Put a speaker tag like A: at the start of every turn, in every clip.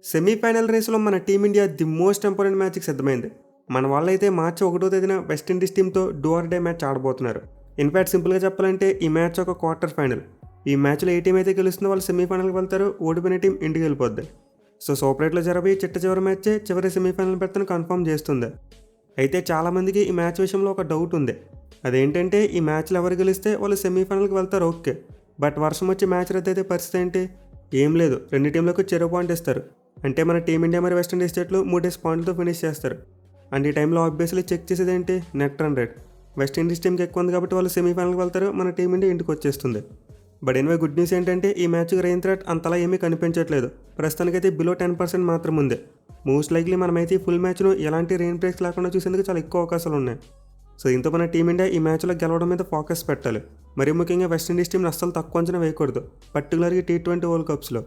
A: Semi-final రేసులో మన team India the most important మ్యాచ్కి సిద్ధమైంది. మన వాళ్ళైతే మార్చి 1వ తేదీన వెస్టిండీస్ టీంతో డూ ఆర్ డే మ్యాచ్ ఆడబోతున్నారు. ఇన్ఫ్యాక్ట్ సింపుల్గా చెప్పాలంటే ఈ మ్యాచ్ ఒక క్వార్టర్ ఫైనల్. ఈ మ్యాచ్లో ఏ టీం అయితే గెలుస్తుందో వాళ్ళు సెమీఫైనల్కి వెళ్తారు, ఓడిపోయిన టీం ఇంటికి వెళ్ళిపోద్ది. సో సూపరేట్లో జరబోయే చివరి మ్యాచే చివరి సెమీఫైనల్ పెడతాను కన్ఫర్మ్ చేస్తుంది. అయితే చాలామందికి ఈ మ్యాచ్ విషయంలో ఒక డౌట్ ఉంది. అదేంటంటే ఈ మ్యాచ్లో ఎవరు గెలిస్తే వాళ్ళు సెమీఫైనల్కి వెళ్తారు, ఓకే. బట్ వర్షం వచ్చి మ్యాచ్ రద్దయితే పరిస్థితి ఏంటి? ఏం లేదు, రెండు టీంలకు చెరో పాయింట్ ఇస్తారు. అంటే మన టీమిండియా మరి వెస్టిండీస్ జట్లు 3 పాయింట్లతో ఫినిష్ చేస్తారు. అండ్ ఈ టైంలో ఆబ్వియస్లీ చెక్ చేసేది ఏంటి? Net run rate. వెస్టిండీస్ టీంకి ఎక్కువ ఉంది కాబట్టి వాళ్ళు సెమీఫైనల్కి వెళ్తారు, మన టీమిండియా ఇంటికి వచ్చేస్తుంది. బట్ ఎనివే గుడ్ న్యూస్ ఏంటంటే ఈ మ్యాచ్కి రెయిన్ థ్రెట్ అంతలా ఏమీ కనిపించట్లేదు. ప్రస్తుతానికైతే బిలో 10% మాత్రం ఉంది. మోస్ట్ లైక్లీ మనమైతే ఈ ఫుల్ మ్యాచ్ను ఎలాంటి రెయిన్ బ్రేక్స్ లేకుండా చూసేందుకు చాలా ఎక్కువ అవకాశాలు ఉన్నాయి. సో దీంతో మన టీమిండియా ఈ మ్యాచ్లో గెలవడం మీద ఫోకస్ పెట్టాలి. మరీ ముఖ్యంగా వెస్టిండీస్ టీంని అస్సలు తక్కువ అంచనా వేయకూడదు, పర్టికులర్గా T20 వరల్డ్ కప్స్లో.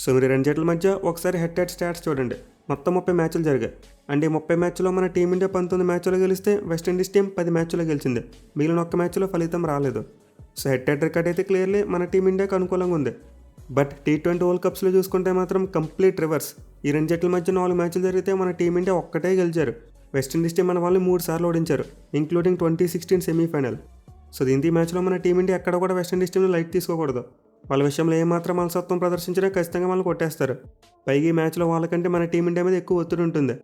A: సో మీరు రెండు జట్ల మధ్య ఒకసారి హెడ్ హెడ్ స్టాట్స్ చూడండి. మొత్తం 30 మ్యాచ్లు జరిగాయి. అండ్ ఈ 30 మ్యాచ్లో మన టీమిండియా 19 మ్యాచ్లో గెలిస్తే వెస్టిండీస్ టీం 10 మ్యాచ్లో గెలిచింది. మిగిలిన ఒక్క మ్యాచ్లో ఫలితం రాలేదు. సో హెడ్ హెడ్ రికార్డ్ అయితే క్లియర్లీ మన టీమిండియాకి అనుకూలంగా ఉంది. బట్ T20 వరల్డ్ కప్స్లో చూసుకుంటే మాత్రం కంప్లీట్ రివర్స్. ఈ రెండు జట్ల మధ్య 4 మ్యాచ్లు జరిగితే మన టీమిండియా ఒక్కటే గెలిచారు. వెస్టిండీస్ టీం మన వాళ్ళు 3 సార్లు ఓడించారు, ఇంక్లూడింగ్ 2016 సెమీఫైనల్. సో దీంతో ఈ మ్యాచ్లో మన టీమిండియా ఎక్కడ కూడా వెస్టిండీస్ టీంని లైట్ తీసుకోకూడదు. వాళ్ళ విషయంలో ఏమాత్రం మనసత్వం ప్రదర్శించినా ఖచ్చితంగా వాళ్ళు కొట్టేస్తారు. పైగా ఈ మ్యాచ్లో వాళ్ళకంటే మన టీమిండియా మీద ఎక్కువ ఒత్తిడి ఉంటుంది.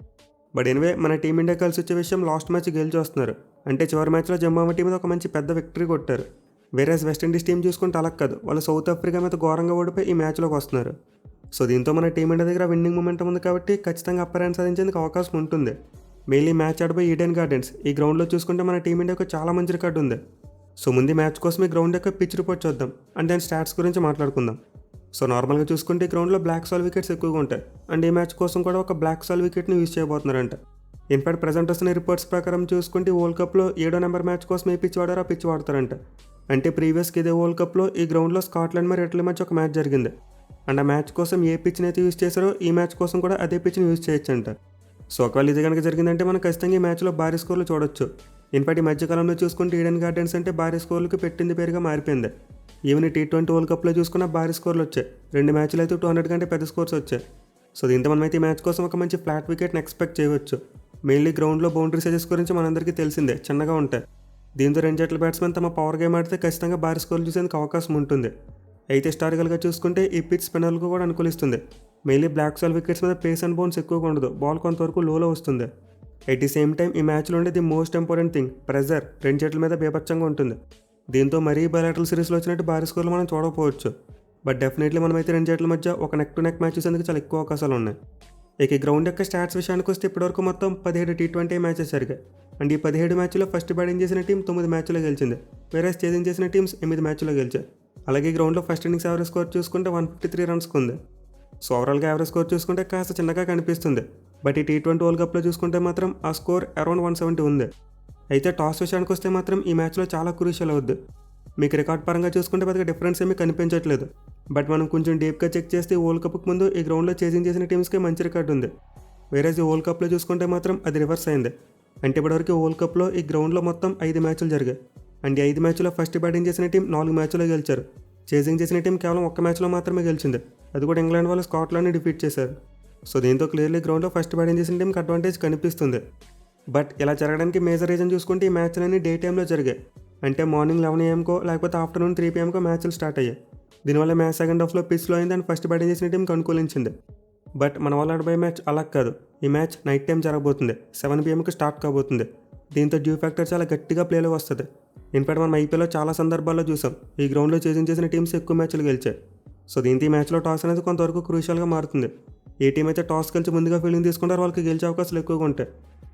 A: బట్ ఎనివే మన టీమిండియా కలిసి వచ్చే విషయం లాస్ట్ మ్యాచ్ గెలిచి వస్తున్నారు. అంటే చివరి మ్యాచ్లో జింబాబ్వే టీం మీద ఒక మంచి పెద్ద విక్టరీ కొట్టారు. వేరేస్ వెస్టిండీస్ టీం చూసుకుంటే అలా కాదు, వాళ్ళు సౌత్ ఆఫ్రికా మీద ఘోరంగా ఓడిపోయి ఈ మ్యాచ్లోకి వస్తున్నారు. సో దీంతో మన టీమిండియా దగ్గర విన్నింగ్ మూమెంట్ ఉంది కాబట్టి ఖచ్చితంగా అప్పర్ హ్యాండ్ సాధించేందుకు అవకాశం ఉంటుంది. మెయిన్లీ మ్యాచ్ ఆడిపోయి ఈడెన్ గార్డెన్స్ ఈ గ్రౌండ్లో చూసుకుంటే మన టీమిండియాకు చాలా మంచి రికార్డు ఉంది. సో ముందు మ్యాచ్ కోసం ఈ గ్రౌండ్ యొక్క పిచ్ రిపోర్ట్ చూద్దాం అండ్ దాని స్టాట్స్ గురించి మాట్లాడుకుందాం. సో నార్మల్గా చూసుకుంటే ఈ గ్రౌండ్లో బ్లాక్ సాల్ వికెట్స్ ఎక్కువగా ఉంటాయి. అండ్ ఈ మ్యాచ్ కోసం కూడా ఒక బ్లాక్ సాల్ వికెట్ని యూజ్ చేయబోతున్నారంట. ఇన్ఫాక్ట్ ప్రజెంట్ వస్తున్న రిపోర్ట్స్ ప్రకారం చూసుకుంటే వరల్డ్ కప్లో 7వ నెంబర్ మ్యాచ్ కోసం ఏ పిచ్ వాడారో ఆ పిచ్ వాడతారంట. అంటే ప్రీవియస్కి ఇదే వరల్డ్ కప్లో ఈ గ్రౌండ్లో స్కాట్లాండ్ మరి ఇటలీ మధ్య ఒక మ్యాచ్ జరిగింది. అండ్ ఆ మ్యాచ్ కోసం ఏ పిచ్ని అయితే యూజ్ చేశారో ఈ మ్యాచ్ కోసం కూడా అదే పిచ్ని యూజ్ చేయొచ్చంట. సో ఒకవేళ ఇది కనుక జరిగిందంటే మనం ఖచ్చితంగా ఈ మ్యాచ్లో భారీ స్కోర్లు చూడొచ్చు. ఇన్ఫాక్ట్ ఈ మధ్యకాలంలో చూసుకుంటే ఈడెన్ గార్డెన్స్ అంటే భారీ స్కోర్లకు పెట్టింది పేరుగా మారిపోయింది. ఈవెన్ T20 వరల్డ్ కప్లో చూసుకున్న భారీ స్కోర్లు వచ్చాయి. 2 మ్యాచ్లు అయితే 200 కంటే పెద్ద స్కోర్స్ వచ్చాయి. సో దీంతో మనమైతే ఈ మ్యాచ్ కోసం ఒక మంచి ఫ్లాట్ వికెట్ని ఎక్స్పెక్ట్ చేయవచ్చు. మెయిన్లీ గ్రౌండ్లో బౌండరీ సైజెస్ గురించి మనందరికీ తెలిసిందే, చిన్నగా ఉంటాయి. దీంతో రెండు జట్ల బ్యాట్స్మెన్ తమ పవర్ గేమ్ ఆడితే ఖచ్చితంగా భారీ స్కోర్లు చూసేందుకు అవకాశం ఉంటుంది. అయితే హిస్టారికల్గా చూసుకుంటే ఈ పిచ్ స్పిన్నర్లకు కూడా అనుకూలిస్తుంది. మెయిన్లీ బ్లాక్ సాల్ వికెట్స్ మీద పేస్ అండ్ బౌన్స్ ఎక్కువగా ఉండదు, బాల్ కొంతవరకు లోలో వస్తుంది. ఎట్ ది సేమ్ టైం ఈ మ్యాచ్లో ఉండే the most important thing pressure రెండు జట్ల మీద బీభత్సంగా ఉంటుంది. దీంతో మరీ బయాలటరల్ సిరీస్లో వచ్చినట్టు భారీ స్కోర్లు మనం చూడకపోవచ్చు. బట్ డెఫినెట్లీ మనమైతే రెండు జట్ల మధ్య ఒక నెక్ టు నెక్ మ్యాచ్ చూసేందుకు చాలా ఎక్కువ అవకాశాలు ఉన్నాయి. ఇక ఈ గ్రౌండ్ యొక్క స్టాట్స్ విషయానికి వస్తే ఇప్పటివరకు మొత్తం 17 T20 మ్యాచెస్ జరిగాయి. అండ్ ఈ 17 మ్యాచ్లో ఫస్ట్ బ్యాటింగ్ చేసిన టీం 9 మ్యాచ్లో గెలిచింది, వేరే చేజింగ్ చేసిన టీమ్స్ 8 మ్యాచ్లో గెలిచాయి. అలాగే గ్రౌండ్లో ఫస్ట్ ఇన్నింగ్స్ యావరేజ్ స్కోర్ చూసుకుంటే 153 రన్స్కి ఉంది. సో ఓవరాల్గా యావరేజ్ స్కోర్ చూసుకుంటే కాస్త చిన్నగా కనిపిస్తుంది. బట్ ఈ T20 వరల్డ్ కప్లో చూసుకుంటే మాత్రం ఆ స్కోర్ అరౌండ్ 170 ఉంది. అయితే టాస్ విషయానికి వస్తే మాత్రం ఈ మ్యాచ్లో చాలా క్రూషియల్ అవుద్ది. మీకు రికార్డ్ పరంగా చూసుకుంటే పెద్దగా డిఫరెన్స్ ఏమీ కనిపించట్లేదు. బట్ మనం కొంచెం డీప్గా చెక్ చేస్తే వరల్డ్ కప్కి ముందు ఈ గ్రౌండ్లో చేజింగ్ చేసిన టీమ్స్కి మంచి రికార్డు ఉంది. వేరే ఈ వరల్డ్ కప్లో చూసుకుంటే మాత్రం అది రివర్స్ అయింది. అంటే ఇప్పటివరకు వరల్డ్ కప్లో ఈ గ్రౌండ్లో మొత్తం 5 మ్యాచ్లు జరిగాయి. అండ్ ఈ 5 మ్యాచ్లో ఫస్ట్ బ్యాటింగ్ చేసిన టీం 4 మ్యాచ్లో గెలిచారు. చేజింగ్ చేసిన టీం కేవలం 1 మ్యాచ్లో మాత్రమే గెలిచింది, అది కూడా ఇంగ్లాండ్ వాళ్ళు స్కాట్లాండ్ని డిఫీట్ చేశారు. సో దీంతో క్లియర్లీ గ్రౌండ్లో ఫస్ట్ బ్యాటింగ్ చేసిన టీంకి అడ్వాంటేజ్ కనిపిస్తుంది. బట్ ఇలా జరగడానికి మేజర్ రీజన్ చూసుకుంటే ఈ మ్యాచ్లన్నీ డే టైంలో జరిగాయి. అంటే మార్నింగ్ 11 AM లేకపోతే ఆఫ్టర్నూన్ 3 PM మ్యాచ్లు స్టార్ట్ అయ్యాయి. దీనివల్ల మ్యాచ్ సెకండ్ హాఫ్లో పిచ్లో అయింది అండ్ ఫస్ట్ బ్యాటింగ్ చేసిన టీంకి అనుకూలించింది. బట్ మన వాళ్ళు ఆడబోయే మ్యాచ్ అలా కాదు. ఈ మ్యాచ్ నైట్ టైం జరగబోతుంది, 7 PM స్టార్ట్ కాబోతుంది. దీంతో డ్యూ ఫ్యాక్టర్ చాలా గట్టిగా ప్లేలో వస్తుంది. ఇన్ఫాక్ట్ మనం IPLలో చాలా సందర్భాల్లో చూసాం ఈ గ్రౌండ్లో చేజింగ్ చేసిన టీమ్స్ ఎక్కువ మ్యాచ్లు గెలిచాయి. సో దీంతో ఈ మ్యాచ్లో టాస్ అనేది కొంతవరకు క్రూషియల్గా మారుతుంది. ఏ టీం అయితే టాస్ గెలిచి ముందుగా ఫీల్డింగ్ తీసుకుంటారో వాళ్ళకి గెలిచే అవకాశాలు ఎక్కువగా ఉంటాయి.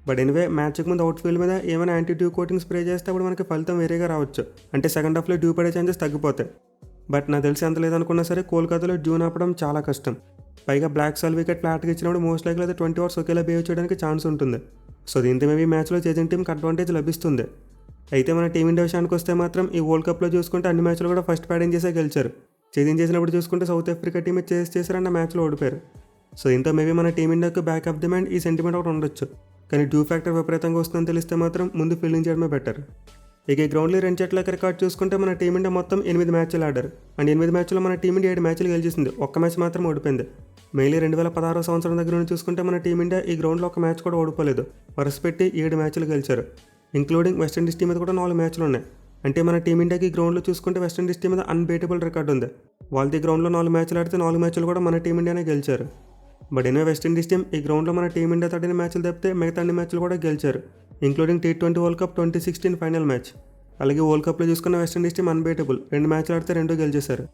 A: బట్ ఎనివే మ్యాచ్కి ముందు అవుట్ ఫీల్డ్ మీద ఏమైనా యాంటీ డ్యూ కోటింగ్ స్ప్రే చేస్తే అప్పుడు మనకి ఫలితం వేరేగా రావచ్చు. అంటే సెకండ్ హాఫ్లో డ్యూ పడే ఛాన్సెస్ తగ్గిపోతాయి. బట్ నాకు తెలిసి ఎంత లేదనుకున్నా సరే కోల్కతాలో డ్యూ ఆపడం చాలా కష్టం. పైగా బ్లాక్ సాల్ వికెట్ ఫ్లాట్గా ఇచ్చినప్పుడు మోస్ట్ లైక్లీ అయితే 20 ఓవర్స్ ఒకేలా బిహేవ్ చేయడానికి ఛాన్స్ ఉంటుంది. సో దీంతో మేబీ మ్యాచ్లో చేజింగ్ టీంకి అడ్వాంటేజ్ లభిస్తుంది. అయితే మన టీమిండియా విషయానికి వస్తే మాత్రం ఈ వరల్డ్ కప్లో చూసుకుంటే అన్ని మ్యాచ్లు కూడా ఫస్ట్ బ్యాటింగ్ చేసే గెలిచారు. చేజింగ్ చేసినప్పుడు చూసుకుంటే సౌత్ ఆఫ్రికా టీమే చేశారన్న మ్యాచ్లో ఓడిపోయారు. సో దీంతో మేబీ మన టీమిండియాకు బ్యాక్ ఆఫ్ ది మైండ్ ఈ సెంటిమెంట్ ఒకటి ఉండొచ్చు. కానీ డ్యూ ఫ్యాక్టర్ విపరీతంగా వస్తుందని తెలిస్తే మాత్రం ముందు ఫీల్డింగ్ చేయడమే బెటర్. ఇక ఈ గ్రౌండ్లో 2 జట్ల రికార్డ్ చూసుకుంటే మన టీమిండియా మొత్తం 8 మ్యాచ్లు ఆడారు. అండ్ 8 మ్యాచ్లో మన టీమిండియా 7 మ్యాచ్లు గెలిచేసింది. ఒక్క మ్యాచ్ మాత్రం ఓడిపోయింది. మెయిలీ 2016 సంవత్సరం దగ్గర నుంచి చూసుకుంటే మన టీమిండియా ఈ గ్రౌండ్లో ఒక మ్యాచ్ కూడా ఓడిపోలేదు. వరుస పెట్టి 7 మ్యాచ్లు గెలిచారు. ఇంక్లూడింగ్ వెస్టిండీస్ టీం మీద కూడా 4 మ్యాచ్లు ఉన్నాయి. అంటే మన టీమిండియాకి ఈ గ్రౌండ్లో చూసుకుంటే వెస్టిండీస్ టీం మీద అన్బీటబుల్ రికార్డు ఉంది. వాళ్ళది గ్రౌండ్లో 4 మ్యాచ్లు ఆడితే 4 మ్యాచ్లు కూడా మన టీమిండియానే గెలిచారు. బట్ ఎనివే వెస్టిండీస్ టీం ఈ గ్రౌండ్లో మన టీమిండియా తడిన మ్యాచ్లు తప్పితే మిగతా అన్ని మ్యాచ్లు కూడా గెలిచారు. Including T20 world cup 2016 final match. అలాగే వరల్డ్ కప్లో చూసుకున్న వెస్టిండీస్ టీం అన్బీటబుల్, 2 మ్యాచ్లు ఆడితే 2 గెలిచేశారు.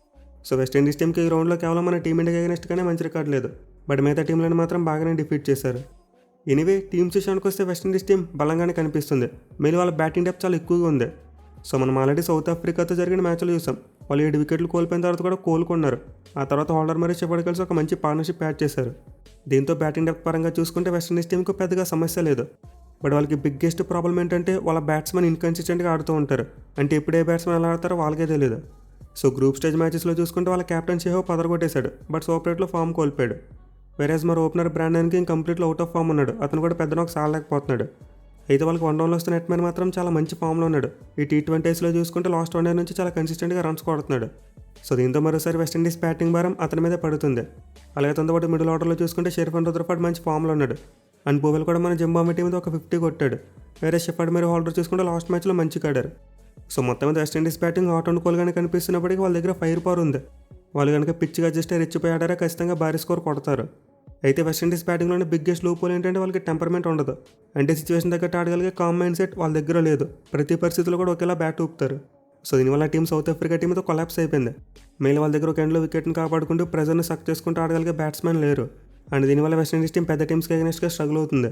A: సో వెస్టిండీస్ టీంకి ఈ గ్రౌండ్లో కేవలం మన టీమిండియాకి అగైనెస్ట్గానే మంచి రికార్డు లేదు. బట్ మిగతా టీంలను మాత్రం బాగానే డిఫీట్ చేశారు. ఎనివే టీమ్స్ విషయానికి వస్తే వెస్టిండీస్ టీం బలంగానే కనిపిస్తుంది. మెయిన్ వాళ్ళ బ్యాటింగ్ డెప్త్ చాలా ఎక్కువగా ఉంది. సో మనం ఆల్రెడీ సౌత్ ఆఫ్రికాతో జరిగిన మ్యాచ్లు చూసాం. వాళ్ళు 7 వికెట్లు కోల్పోయిన తర్వాత కూడా కోలుకున్నారు. ఆ తర్వాత హోల్డర్ మరియు షెఫర్డ్ కలిసి ఒక మంచి పార్ట్నర్షిప్ యాడ్ చేశారు. దీంతో బ్యాటింగ్ డెప్త్ పరంగా చూసుకుంటే వెస్టిండీస్ టీంకు పెద్దగా సమస్య లేదు. బట్ వాళ్ళకి బిగ్గెస్ట్ ప్రాబ్లం ఏంటంటే వాళ్ళ బ్యాట్స్మెన్ ఇన్కన్సిస్టెంట్గా ఆడుతూ ఉంటారు. అంటే ఇప్పుడు ఏ బ్యాట్స్మెన్ ఎలా ఆడతారో వాళ్ళకే తెలియదు. సో గ్రూప్ స్టేజ్ మ్యాచెస్లో చూసుకుంటే వాళ్ళ కెప్టెన్ షెహోప్ పదరగొట్టేశాడు. బట్ సూపరేట్లో ఫామ్ కోల్పోయాడు. వెరాజ్ మరి ఓపెనర్ బ్రాండన్కి కంప్లీట్లో అవుట్ ఆఫ్ ఫామ్ ఉన్నాడు. అతను కూడా పెద్ద నాకు సాలలేకపోతున్నాడు. అయితే వాళ్ళకి 1 డౌన్లో వస్తున్న నెట్మెన్ మాత్రం చాలా మంచి ఫామ్లో ఉన్నాడు. ఈ T20లో చూసుకుంటే లాస్ట్ 1 డే నుంచి చాలా కన్సిస్టెంట్గా రన్స్ కొడుతున్నాడు. సో దీంతో మరోసారి వెస్టిండీస్ బ్యాటింగ్ భారం అతని మీదే పడుతుంది. అలాగే తనతో పాటు మిడిల్ ఆర్డర్లో చూసుకుంటే షెర్ఫన్ రుద్రఫర్డ్ మంచి ఫామ్లో ఉన్నాడు. అండ్ బోవెల్ కూడా మన జింబాబ్వే టీం మీద ఒక 50 కొట్టాడు. వేరే షెఫర్డ్ మరియు హోల్డర్ చూసుకుంటే లాస్ట్ మ్యాచ్లో మంచి కాడారు. సో మొత్తం మీద వెస్టిండీస్ బ్యాటింగ్ హాట్ అండ్ కోల్గానే కనిపిస్తున్నప్పటికీ వాళ్ళ దగ్గర ఫైర్ పవర్ ఉంది. వాళ్ళు కనుక పిచ్చిగా అడ్జస్ట్ అయ్యి రెచ్చిపోయి ఆడారా ఖచ్చితంగా భారీ స్కోర్ కొడతారు. అయితే వెస్టిండీస్ బ్యాటింగ్లోనే బిగ్గెస్ట్ లూపోల్ ఏంటంటే వాళ్ళకి టెంపర్మెంట్ ఉండదు. అంటే సిచ్యువేషన్ తగ్గట్టు ఆడగలిగే కామ్ మైండ్ సెట్ వాళ్ళ దగ్గర లేదు. ప్రతి పరిస్థితుల్లో కూడా ఒకేలా బ్యాట్ ఊపుతారు. సో దీనివల్ల టీం సౌత్ ఆఫ్రికా టీంతో కొలాప్స్ అయిపోయింది. మెయిన్ వాళ్ళ దగ్గర ఒక ఎండ్లో వికెట్ని కాపాడుకుంటూ ప్రెజర్ని సక్ చేసుకుంటూ ఆడగలిగే బ్యాట్స్మెన్ లేరు. అండ్ దీనివల్ల వెస్టిండీస్ టీం పెద్ద టీమ్స్కి అగైనెస్ట్గా స్ట్రగుల్ అవుతుంది.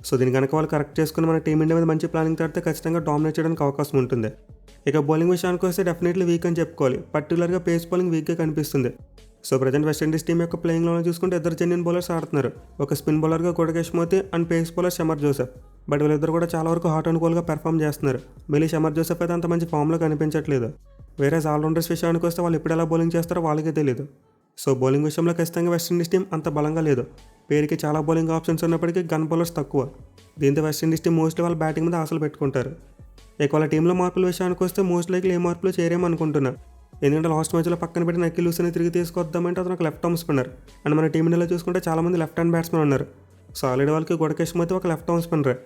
A: సో దీని కనుక వాళ్ళు కరెక్ట్ చేసుకుని మన టీమిండియా మీద మంచి ప్లానింగ్ తడితే ఖచ్చితంగా డామినేట్ చేయడానికి అవకాశం ఉంటుంది. ఇక బౌలింగ్ విషయానికి వస్తే డెఫినెట్లీ వీక్ అని చెప్పుకోవాలి. పర్టికులర్గా పేస్ బౌలింగ్ వీక్గా కనిపిస్తుంది. సో ప్రజెంట్ వెస్టిండీస్ టీం యొక్క ప్లేయింగ్లో చూసుకుంటే 2 జెన్యూన్ బౌలర్స్ ఆడుతున్నారు. ఒక స్పిన్ బౌలర్గా Gudakesh Motie and pace bowler Shamar Joseph. But వీళ్ళిద్దరు కూడా చాలా వరకు హాట్ అండ్ కోల్గా పెర్ఫామ్ చేస్తున్నారు. మళ్ళీ షమర్ జోసెఫ్ అయితే అంత మంచి ఫామ్లో కనిపించట్లేదు. వేరే ఆల్రౌండర్స్ విషయానికి వస్తే వాళ్ళు ఎప్పుడు ఎలా బౌలింగ్ చేస్తారో వాళ్ళకే తెలియదు. సో బౌలింగ్ విషయంలో ఖచ్చితంగా వెస్టిండీస్ టీం అంత బలంగా లేదు. పేరుకి చాలా బౌలింగ్ ఆప్షన్స్ ఉన్నప్పటికీ గన్ బౌలర్స్ తక్కువ. దీంతో వెస్టిండీస్ టీం మోస్ట్లీ వాళ్ళ బ్యాటింగ్ మీద ఆశలు పెట్టుకుంటారు. ఇక వాళ్ళ టీంలో మార్పుల విషయానికి వస్తే మోస్ట్ లైక్లీ ఏ మార్పులు చేయరేమనుకుంటున్నా. ఎందుకంటే లాస్ట్ మ్యాచ్లో పక్కన పెట్టిన అఖిల్ హుసేన్ని తిరిగి తీసుకొద్దామంటే అతను ఒక లెఫ్ట్ ఆర్మ్ స్పిన్నర్. అండ్ మన టీమిండియాలో చూసుకుంటే చాలామంది లెఫ్ట్ హ్యాండ్ బ్యాట్స్మెన్ ఉన్నారు. సో ఆల్రెడీ వాళ్ళకి గుడకేష్ మోతి ఒక లెఫ్ట్ ఆర్మ్ స్పిన్నర్.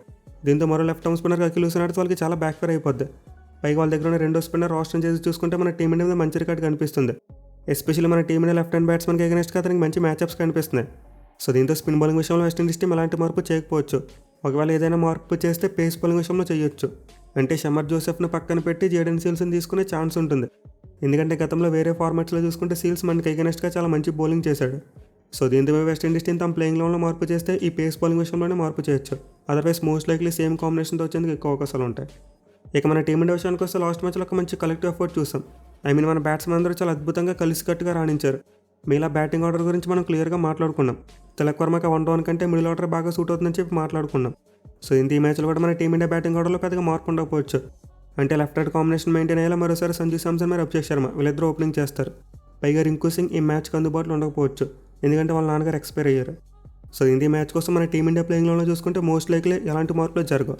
A: దీంతో మరో left arm spinner Akeal Hosein ఆడితే వాళ్ళకి చాలా బ్యాక్ ఫైర్ అయిపోద్ది. పైగా వాళ్ళ దగ్గర ఉన్న రెండో స్పిన్నర్ రోస్టన్ చేసి చూసుకుంటే మన టీమిండియా మీద మంచి రికార్డ్ కనిపిస్తుంది. ఎస్పెషల్లీ మన టీమిండియా లెఫ్ట్ హ్యాండ్ బ్యాట్స్మెన్కి అగైనెస్ట్గా అతనికి మంచి మ్యాచ్అప్స్ కనిపిస్తున్నాయి. సో దీంతో స్పిన్ బౌలింగ్ విషయంలో వెస్టిండీస్ టీం ఎలాంటి మార్పు చేయకపోవచ్చు. ఒకవేళ ఏదైనా మార్పు చేస్తే పేస్ బౌలింగ్ విషయంలో చేయొచ్చు. అంటే షమర్ జోసెఫ్ను పక్కన పెట్టి జేడెన్ సీల్స్ని తీసుకునే ఛాన్స్ ఉంటుంది. ఎందుకంటే గతంలో వేరే ఫార్మాట్స్లో చూసుకుంటే సీల్స్ మనకి అగైనెస్ట్గా చాలా మంచి బౌలింగ్ చేశాడు. సో దీంతో వెస్టిండీస్ టీం తమ ప్లేయింగ్ లెవెల్లో మార్పు చేస్తే ఈ పేస్ బౌలింగ్ విషయంలోనే మార్పు చేయొచ్చు. అదర్వైజ్ మోస్ట్ లైక్లీ సేమ్ కాంబినేషన్తో వచ్చేందుకు ఎక్కువ అవకాశాలు ఉంటాయి. ఇక మన టీమిండియా విషయానికి వస్తే లాస్ట్ మ్యాచ్లో ఒక మంచి కలెక్టివ్ ఎఫర్ట్ చూసాం. మన బ్యాట్స్మెన్ అందరూ చాలా అద్భుతంగా కలిసికట్టుగా రాణించారు. మీలా బ్యాటింగ్ ఆర్డర్ గురించి మనం క్లియర్గా మాట్లాడుకున్నాం. తిలక్ వర్మకి 1 డౌన్ కంటే మిడిల్ ఆర్డర్ బాగా సూట్ అవుతుందని చెప్పి మాట్లాడుకున్నాం. సో ఈ మ్యాచ్లో కూడా మన టీమిండియా బ్యాటింగ్ ఆర్డర్లో పెద్దగా మార్పు ఉండకపోవచ్చు. అంటే లెఫ్ట్ రైట్ కాంబినేషన్ మెయింటైన్ అయ్యేలా మరోసారి సంజు శాంసన్ మరియు అభిషేక్ శర్మ వీళ్ళిద్దరూ ఓపెనింగ్ చేస్తారు. పైగా రింకు సింగ్ ఈ మ్యాచ్కి అందుబాటులో ఉండకపోవచ్చు. ఎందుకంటే వాళ్ళ నాన్నగారు ఎక్స్పైర్ అయ్యారు. సో ఈ మ్యాచ్ కోసం మన టీమిండియా ప్లేయింగ్లో చూసుకుంటే మోస్ట్ లైక్లీ ఎలాంటి మార్పులు జరగవు.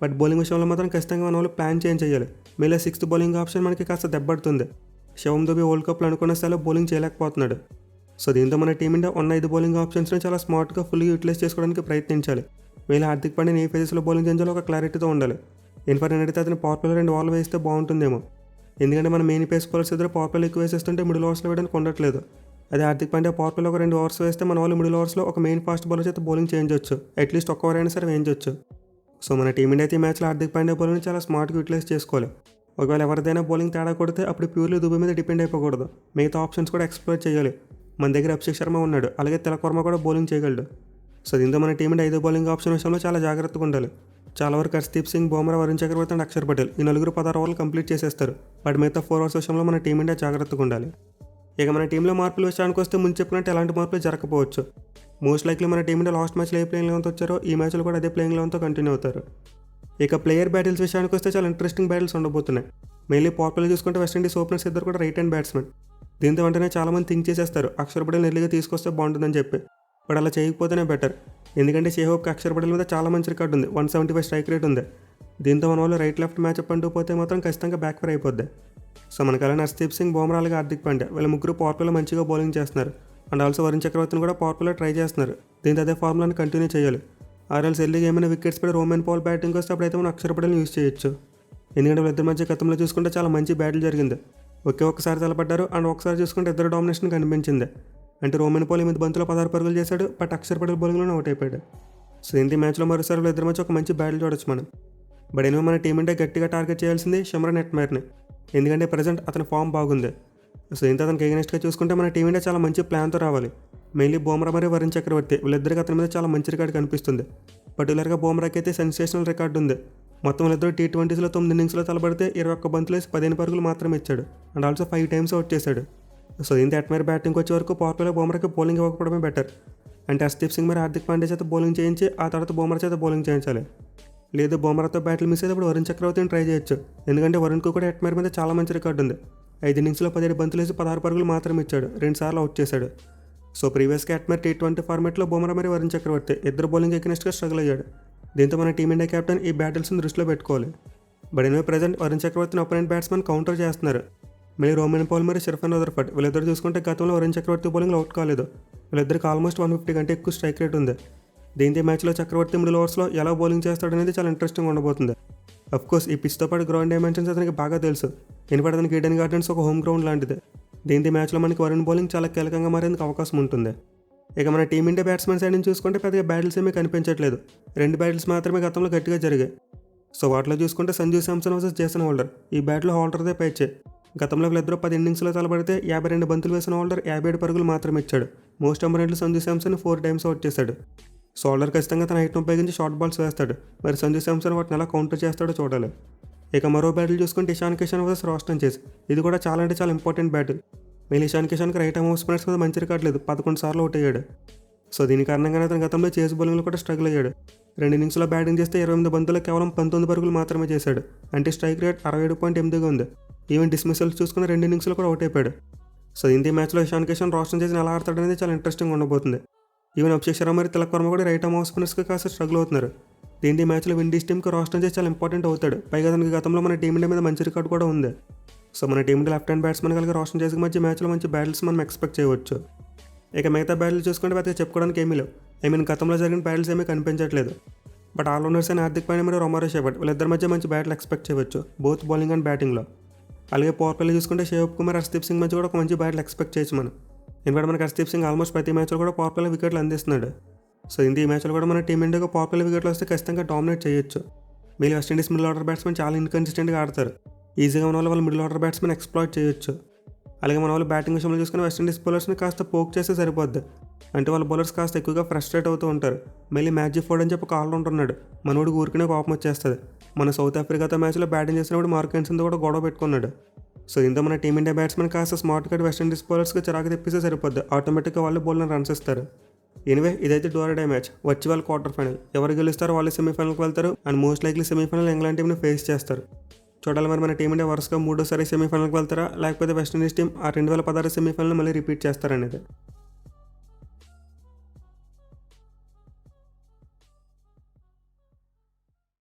A: బట్ బౌలింగ్ విషయంలో మాత్రం ఖచ్చితంగా మన వాళ్ళు ప్లాన్ చేయాలి. మీలో 6th బౌలింగ్ ఆప్షన్ మనకి కాస్త దెబ్బడుతుంది. శివం దుబే వరల్డ్ కప్లో అనుకున్న స్థాయిలో బౌలింగ్ చేయలేకపోతున్నాడు. సో దీంతో మన టీమిండియా ఉన్న 5 బౌలింగ్ ఆప్షన్స్ని చాలా స్మార్ట్గా ఫుల్గా యూటిలైజ్ చేసుకోవడానికి ప్రయత్నించాలి. వీళ్ళ హార్దిక్ పాండ్యాని ఏ ఫేజెస్లో బౌలింగ్ చేయించాలో ఒక క్లారిటీతో ఉండాలి. ఇన్ఫర్ అడిగితే అతను పవర్ ప్లేలో 2 ఓవర్లు వేస్తే బాగుంటుందేమో. ఎందుకంటే మన మెయిన్ పేస్ బౌలర్స్ ఇద్దరు పవర్ ప్లేలో ఎక్కువ వేసేస్తుంటే మిడిల్ ఓవర్స్లో వేయడానికి ఉండట్లేదు. అదే హార్దిక్ పాండ్యా పవర్ ప్లేలో ఒక 2 ఓవర్స్ వేస్తే మన వాళ్ళు మిడిల్ ఓవర్స్లో ఒక మెయిన్ ఫాస్ట్ బౌలర్ చేత బౌలింగ్ చేయించవచ్చు. అట్లీస్ట్ 1 ఓవర్ అయినా సరే వేయించవచ్చు. సో మన టీమిండియా అయితే ఈ మ్యాచ్లో హార్దిక్ పాండ్యా బౌలింగ్ చాలా స్మార్ట్గా యూటిలైజ్ చేసుకోవాలి. ఒకవేళ ఎవరిదైనా బౌలింగ్ తేడా కొడితే అప్పుడు ప్యూర్లీ దుబే మీద డిపెండ్ అయిపోకూడదు. మిగతా ఆప్షన్స్ కూడా ఎక్స్ప్లోర్ చేయాలి. మన దగ్గర అభిషేక్ శర్మ ఉన్నాడు. అలాగే తిలక్ వర్మ కూడా బౌలింగ్ చేయగలడు. సో దీంతో మన టీమిండియా 5 బౌలింగ్ ఆప్షన్ విషయంలో చాలా జాగ్రత్తగా ఉండాలి. చాలా వరకు హర్షదీప్ సింగ్, బుమ్రా, వరుణ్ చక్రవర్తి అండ్ అక్షర్ పటేల్ ఈ 4 16 ఓవర్లు కంప్లీట్ చేసేస్తారు. బట్ మిగతా 4 ఓవర్స్ విషయంలో మన టీమిండియా జాగ్రత్తగా ఉండాలి. ఇక మన టీంలో మార్పుల విషయానికి వస్తే ముందు చెప్పినట్టు ఎలాంటి మార్పులు జరగకపోవచ్చు. మోస్ట్ లైక్లీ మన టీమిండియా లాస్ట్ మ్యాచ్లో ఏ ప్లేయింగ్ లెవెన్తో వచ్చారో ఈ మ్యాచ్లో కూడా అదే ప్లేయింగ్ లెవెన్తో కంటిన్యూ అవుతారు. ఇక ప్లేయర్ బ్యాటిల్స్ విషయానికి వస్తే చాలా ఇంట్రెస్టింగ్ బ్యాటిల్స్ ఉండబోతున్నాయి. మెయిన్లీ పవర్ ప్లేలో చూసుకుంటే వెస్టిండీస్ ఓపెనర్స్ ఇద్దరు కూడా రైట్ హ్యాండ్ బ్యాట్స్మెన్. దీంతో వెంటనే చాలామంది థింక్ చేసేస్తారు అక్షర్ పటేల్ ఎర్లీగా తీసుకొస్తే బాగుంటుందని చెప్పి. బట్ అలా చేయకపోతేనే బెటర్. ఎందుకంటే షేహోప్కి అక్షర్ పటేల్ మీద చాలా మంచి రికార్డు ఉంది. 175 స్ట్రైక్ రేట్ ఉంది. దీంతో మన వాళ్ళు రైట్ లెఫ్ట్ మ్యాచ్అప్ అంటూ పోతే మాత్రం ఖచ్చితంగా బ్యాక్ ఫైర్ అయిపోద్ది. సో మనకి అలానే హర్షదీప్ సింగ్, బుమ్రా అలాగే హార్దిక్ పాండ్యా వీళ్ళ ముగ్గురు పవర్ ప్లేలో మంచిగా బౌలింగ్ చేస్తున్నారు. అండ్ ఆల్సో వరుణ్ చక్రవర్తిని కూడా పవర్ ప్లేలో ట్రై చేస్తున్నారు. దీంతో అదే ఫార్ములాని కంటిన్యూ చేయాలి. ఆర్ఎల్స్ ఎర్లీగా ఏమైనా వికెట్స్ పడి రోమన్ పౌల్ బ్యాటింగ్ వస్తే అప్పుడైతే మనం అక్షర్ పటేల్ని యూజ్ చేయొచ్చు. ఎందుకంటే వీళ్ళిద్దరి మధ్య గతంలో చూసుకుంటే చాలా మంచి బ్యాటిల్ జరిగింది. ఒక్కసారి తలపడ్డారు. అండ్ ఒకసారి చూసుకుంటే ఇద్దరు డామినేషన్ కనిపించింది. అంటే రోమన్ పౌల్ 8 బంతుల్లో 16 పరుగులు చేశాడు. బట్ అక్షర్ పటేల్ బౌలింగ్లోనే అవుట్ అయిపోయాడు. సో ఇంటి మ్యాచ్లో మరోసారి వీళ్ళిద్దరి మధ్య ఒక మంచి బ్యాటిల్ చూడొచ్చు మనం. బట్ ఎనివే మన టీమిండియా గట్టిగా టార్గెట్ చేయాల్సింది షమ్రాన్ హెట్మేర్ని. ఎందుకంటే ప్రజెంట్ అతని ఫామ్ బాగుంది. సో ఇంత అతనికి ఎగనెస్ట్గా చూసుకుంటే మన టీమిండియా చాలా మంచి ప్లాన్తో రావాలి. మెయిన్లీ బుమ్రా మరియు వరుణ్ చక్రవర్తి వీళ్ళిద్దరికి అతని మీద చాలా మంచి రికార్డు కనిపిస్తుంది. పర్టికులర్గా బుమ్రాకి అయితే సెన్సేషనల్ రికార్డు ఉంది. మొత్తం వీళ్ళిద్దరు T20లో 9 ఇన్నింగ్స్లో తలబడితే 21 బంతులు వేసి 15 పరుగులు మాత్రమే ఇచ్చాడు. అండ్ ఆల్సో 5 టైమ్స్ అవుట్ చేశాడు. సో ఇంత హెట్మేర్ బ్యాటింగ్ వచ్చే వరకు పవర్ ప్లేలో బుమ్రాకి బౌలింగ్ ఇవ్వకపోవడమే బెటర్. అంటే హర్షదీప్ సింగ్ మరియు హార్దిక్ పాండ్యా చేత బౌలింగ్ చేయించి ఆ తర్వాత బుమ్రా చేత బౌలింగ్ చేయించాలి. లేదు బుమ్రాతో బ్యాటిల్ మిస్ అయితే ఇప్పుడు వరుణ్ చక్రవర్తిని ట్రై చేయొచ్చు. ఎందుకంటే వరుణ్కు కూడా హెట్మేర్ మీద చాలా మంచి రికార్డు ఉంది. 5 ఇన్నింగ్స్లో 17 బంతులు వేసి 16 పరుగులు మాత్రమే ఇచ్చాడు. 2 సార్లు అవుట్ చేశాడు. సో ప్రీవియస్గా హెట్మేర్ T20 ఫార్మాట్లో బుమ్రా మరియు వరుణ్ చక్రవర్తి ఇద్దరు బౌలింగ్ ఎగ్నెస్ట్గా స్ట్రగుల్ అయ్యాడు. దీంతో మన టీమిండియా కెప్టెన్ ఈ బ్యాటిల్స్ని దృష్టిలో పెట్టుకోవాలి. బట్ ఎనివే ప్రజెంట్ వరుణ్ చక్రవర్తిని అపోనెంట్ బ్యాట్స్మెన్ కౌంటర్ చేస్తున్నారు. మళ్ళీ రోమన్ పౌల్ మరియు షర్ఫన్ రదర్ఫర్డ్ వీళ్ళిద్దరు చూసుకుంటే గతంలో వరుణ్ చక్రవర్తి బౌలింగ్లో అవుట్ కాలేదు. వీళ్ళిద్దరికి ఆల్మోస్ట్ 150 కంటే ఎక్కువ స్ట్రైక్ రేట్ ఉంది. దీంతో ఈ మ్యాచ్లో చక్రవర్తి మిడిల్ ఓవర్స్లో ఎలా బౌలింగ్ చేస్తాడనేది చాలా ఇంట్రెస్టింగ్ ఉండబోతుంది. అఫ్కోర్స్ ఈ పిచ్తో పాటు గ్రౌండ్ డైమెన్షన్స్ అతనికి బాగా తెలుసు. ఎందుకంటే అతనికి ఈడెన్ గార్డెన్స్ ఒక హోమ్ గ్రౌండ్ లాంటిది. దీంతో ఈ మ్యాచ్లో మనకి వరుణ్ బౌలింగ్ చాలా కీలకంగా మారేందుకు అవకాశం ఉంటుంది. ఇక మన టీమిండియా బ్యాట్స్మెన్ సైడ్ నుంచి చూసుకుంటే పెద్దగా బ్యాటిల్స్ ఏమీ కనిపించట్లేదు. 2 బ్యాటిల్స్ మాత్రమే గతంలో గట్టిగా జరిగాయి. సో వాటిలో చూసుకుంటే Sanju Samson versus Jason holder. ఈ బ్యాట్లో హోల్డర్దే పైచే. గతంలో వీళ్ళిద్దరూ 10 ఇన్నింగ్స్లో తలబడితే 52 బంతులు వేసిన హోల్డర్ 57 పరుగులు మాత్రమే ఇచ్చాడు. మోస్ట్ అంపరెంట్లు సంజు శాంసన్ 4 టైమ్స్ అవుట్ చేశాడు. సో హోల్డర్ ఖచ్చితంగా తన హైట్ను ఉపయోగించి షార్ట్ బాల్స్ వేస్తాడు. మరి సంజు శాంసన్ వాటిని ఎలా కౌంటర్ చేస్తాడో చూడాలి. ఇక మరో బ్యాటిల్ చూసుకుంటే ఇషాన్ కిషన్ వర్సెస్ రోస్టన్ చేస్. ఇది కూడా చాలా అంటే చాలా ఇంపార్టెంట్ బ్యాటిల్. మళ్ళీ ఇషాన్ కిషన్కి రైట్ ఆర్మ్ ఆఫ్ స్పిన్నర్స్ మీద మంచి రికార్డు లేదు. 11 సార్లు అవుట్ అయ్యాడు. సో దీని కారణంగానే అతను గతంలో చేస్ బౌలింగ్లో కూడా స్ట్రగుల్ అయ్యాడు. 2 ఇన్నింగ్స్లో బ్యాటింగ్ చేస్తే 28 బంతుల్లో కేవలం 19 పరుగులు మాత్రమే చేశాడు. అంటే స్ట్రైక్ రేట్ 67.8గా ఉంది. ఈవెన్ డిస్మిసల్స్ చూసుకున్న 2 ఇన్నింగ్స్లో కూడా అవుట్ అయిపోయాడు. సో ఇంత మ్యాచ్లో ఇషాన్ కిషన్ రోస్టన్ చేసి ఎలా ఆడతాడనేది చాలా ఇంట్రెస్టింగ్ ఉండబోతుంది. ఈవెన్ అభిషేక్ శర్మ మరియు తిలక్ వర్మ కూడా రైట్ ఆర్మ్ ఆఫ్ స్పిన్నర్స్కి కాస్త స్ట్రగుల్ అవుతున్నారు. దీంతో ఈ మ్యాచ్లో విండీస్ టీంకి రోస్టన్ చేసి చాలా ఇంపార్టెంట్ అవుతాడు. పైగా అతనికి గతంలో మన టీమిండియా మీద మంచి రికార్డు కూడా ఉంది. సో మన టీమిండియా లెఫ్ట్ హ్యాండ్ బ్యాట్స్మెన్ కలిగి రోస్టన్ చేసి మధ్య మ్యాచ్లో మంచి బ్యాటిల్స్ మనం ఎక్స్పెక్ట్ చేయవచ్చు. ఇక మిగతా బ్యాటిల్ చూసుకుంటే పెద్దగా చెప్పుకోవడానికి ఏమీ లేవు. గతంలో జరిగిన బ్యాటిల్స్ ఏమీ కనిపించట్లేదు. బట్ ఆల్రౌండర్స్ అయిన హార్దిక్ పాండ్యా మరియు రొమారో షెఫర్డ్ వీళ్ళిద్దరి మధ్య మంచి బ్యాటిల్ ఎక్స్పెక్ట్ చేయవచ్చు, బోత్ బౌలింగ్ అండ్ బ్యాటింగ్లో. అలాగే పవర్ ప్లేలో చూసుకుంటే షేవ్ కుమార్, హర్షదీప్ సింగ్ మధ్య కూడా ఒక మంచి బ్యాటిల్ ఎక్స్పెక్ట్ చేయొచ్చు మనం. ఎందుకంటే మనకి హర్షదీప్ సింగ్ ఆల్మోస్ట్ ప్రతి మ్యాచ్లో కూడా పవర్ ప్లేలో వికెట్లు అందిస్తున్నాడు. సో ఈ మ్యాచ్లో కూడా మన టీమిండియాకు పవర్ ప్లేలో వికెట్లు వస్తే ఖచ్చితంగా డామినేట్ చేయొచ్చు. మీరు వెస్టిండీస్ మిడిల్ ఆర్డర్ బ్యాట్స్మెన్ చాలా ఇన్కన్సిస్టెంట్గా ఆడతారు. ఈజీగా మన వాళ్ళు మిడిల్ ఆర్డర్ బ్యాట్స్మెన్ ఎక్స్ప్లాయిట్ చేయొచ్చు. అలాగే మన వాళ్ళు బ్యాటింగ్ విషయంలో చూసుకుని వెస్టిండీస్ బౌలర్స్ని కాస్త పోక్ చేస్తే సరిపోద్ది. అంటే వాళ్ళ బౌలర్స్ కాస్త ఎక్కువగా ఫ్రస్ట్రేట్ అవుతూ ఉంటారు. మళ్ళీ మ్యాచ్ ఫోర్డ్ అని చెప్పి ఒక ఆల్రౌండర్ ఉన్నాడు. మనోడు ఊరికనే కోపం వచ్చేస్తుంది. మన సౌత్ ఆఫ్రికాతో మ్యాచ్లో బ్యాటింగ్ చేసినప్పుడు మార్క్ హెన్సన్తో కూడా గొడవ పెట్టుకున్నాడు. సో ఇంత మన టీమిండియా బ్యాట్స్మెన్ కాస్త స్మార్ట్ కట్ వెస్టిండీస్ బౌలర్స్కి చిరాకు తెప్పిస్తే సరిపోద్ది. ఆటోమేటిక్గా వాళ్ళు బౌలర్ని రన్స్ ఇస్తారు. ఎనివే ఇదైతే do or die match. Virtual quarter final. ఎవరు గెలుస్తారో వాళ్ళు సెమీఫైనల్కి వెళ్తారు. And most likely semifinal England టీంని ఫేస్ చేస్తారు. చూడాలి మరి మన టీమిండియా వరుసగా 3వ సారి సెమీఫైనల్కి వెళ్తారా, లేకపోతే వెస్టిండీస్ టీం ఆ 2016 సెమీఫైనల్ మళ్ళీ రిపీట్ చేస్తారనేది.